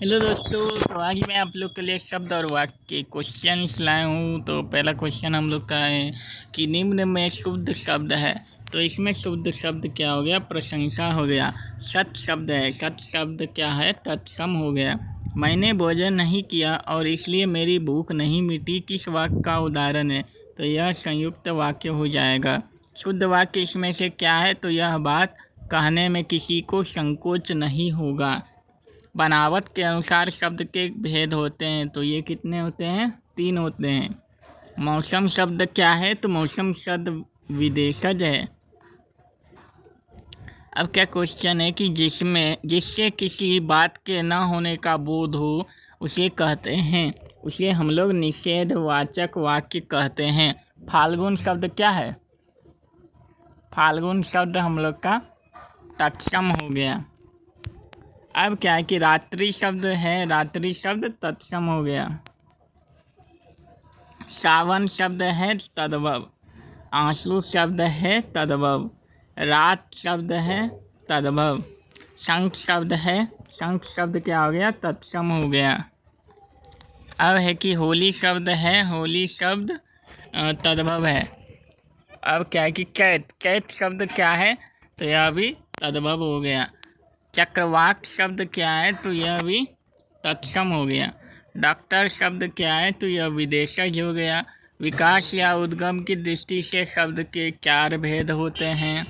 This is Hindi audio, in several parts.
हेलो दोस्तों, तो आज मैं आप लोग के लिए शब्द और वाक्य के क्वेश्चंस लाया हूँ। तो पहला क्वेश्चन हम लोग का है कि निम्न में शुद्ध शब्द है। तो इसमें शुद्ध शब्द क्या हो गया? प्रशंसा हो गया। सत शब्द है, सत शब्द क्या है? तत्सम हो गया। मैंने भोजन नहीं किया और इसलिए मेरी भूख नहीं मिटी, किस वाक्य का उदाहरण है? तो यह संयुक्त वाक्य हो जाएगा। शुद्ध वाक्य इसमें से क्या है? तो यह बात कहने में किसी को संकोच नहीं होगा। बनावट के अनुसार शब्द के भेद होते हैं। तो ये कितने होते हैं? 3 होते हैं। मौसम शब्द क्या है? तो मौसम शब्द विदेशज है। अब क्या क्वेश्चन है कि जिससे किसी बात के न होने का बोध हो उसे कहते हैं, उसे हम लोग निषेधवाचक वाक्य कहते हैं। फाल्गुन शब्द क्या है? फाल्गुन शब्द हम लोग का तत्सम हो गया। अब क्या है कि रात्रि शब्द है, रात्रि शब्द तत्सम हो गया। सावन शब्द है तद्भव। आंसू शब्द है तद्भव। रात शब्द है तद्भव। शंख शब्द है, शंख शब्द क्या हो गया? तत्सम हो गया। अब है कि होली शब्द है, होली शब्द तद्भव है। अब क्या है कि चैत, चैत शब्द क्या है? तो यह भी तद्भव हो गया। चक्रवाक शब्द क्या है? तो यह भी तत्सम हो गया। डॉक्टर शब्द क्या है? तो यह विदेशज हो गया। विकास या उद्गम की दृष्टि से शब्द के 4 भेद होते हैं।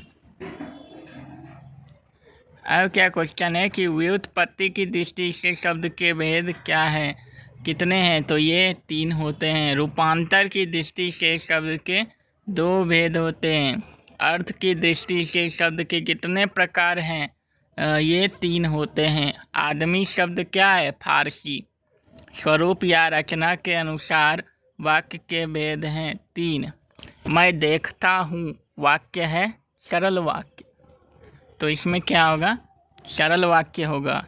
अब क्या क्वेश्चन है कि व्युत्पत्ति की दृष्टि से शब्द के भेद क्या है? कितने हैं? तो ये 3 होते हैं। रूपांतर की दृष्टि से शब्द के 2 भेद होते हैं। अर्थ की दृष्टि से शब्द के कितने प्रकार हैं? ये 3 होते हैं। आदमी शब्द क्या है? फारसी। स्वरूप या रचना के अनुसार वाक्य के भेद हैं 3। मैं देखता हूँ वाक्य है सरल वाक्य। तो इसमें क्या होगा? सरल वाक्य होगा।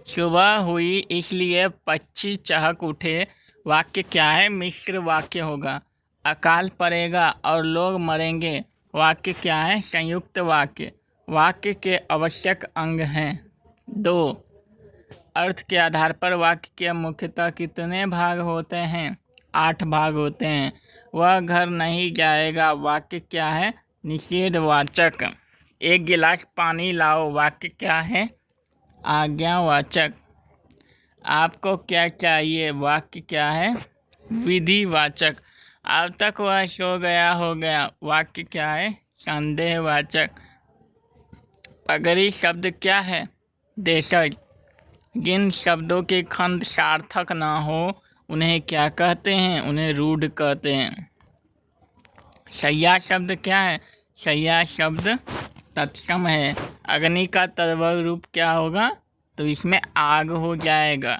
सुबह हुई इसलिए पक्षी चहक उठे वाक्य क्या है? मिश्र वाक्य होगा। अकाल पड़ेगा और लोग मरेंगे वाक्य क्या है? संयुक्त वाक्य। वाक्य के आवश्यक अंग हैं 2। अर्थ के आधार पर वाक्य के मुख्यतः कितने भाग होते हैं? 8 भाग होते हैं। वह घर नहीं जाएगा वाक्य क्या है? निषेधवाचक। एक गिलास पानी लाओ वाक्य क्या है? आज्ञावाचक। आपको क्या चाहिए वाक्य क्या है? विधिवाचक। अब तक वह सो गया हो गया वाक्य क्या है? संदेहवाचक। पगड़ी शब्द क्या है? देशज। जिन शब्दों के खंड सार्थक ना हो उन्हें क्या कहते हैं? उन्हें रूढ़ कहते हैं। शैया शब्द क्या है? शैया शब्द तत्सम है। अग्नि का तद्भव रूप क्या होगा? तो इसमें आग हो जाएगा।